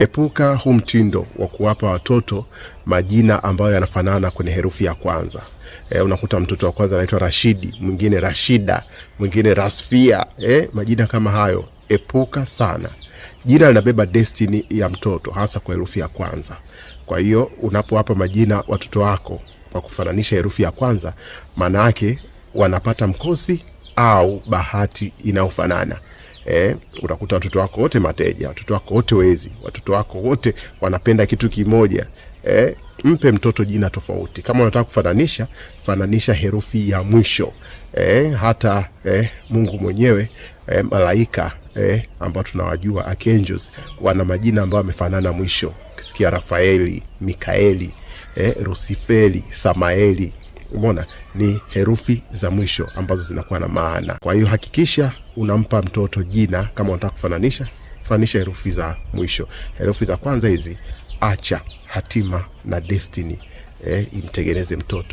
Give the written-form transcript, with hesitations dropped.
Epuka huu mtindo wa kuwapa watoto majina ambayo yanafanana kwenye herufi ya kwanza. Unakuta mtoto wa kwanza anaitwa Rashidi, mwingine Rashida, mwingine Rasfia. Majina kama hayo epuka sana. Jina linabeba destiny ya mtoto, hasa kwa herufi ya kwanza. Kwa hiyo unapowapa majina watoto wako kwa kufananisha herufi ya kwanza, maana yake wanapata mkosi au bahati inayofanana. Utakuta watoto wako wote mateja, watoto wako wote wezi, watoto wako wote wanapenda kitu kimoja. Mpe mtoto jina tofauti. Kama unataka kufananisha, fananisha herufi ya mwisho. Hata Mungu mwenyewe, malaika ambao tunawajua archangels, wana majina ambayo yamefanana mwisho. Ukisikia Rafaeli, Mikaeli, Rusifeli, Samaeli, umeona ni herufi za mwisho ambazo zinakuwa na maana. Kwa hiyo hakikisha unampa mtoto jina, kama unataka kufananisha, fananisha herufi za mwisho. Herufi za kwanza hizi acha hatima na destiny imtengeneze mtoto.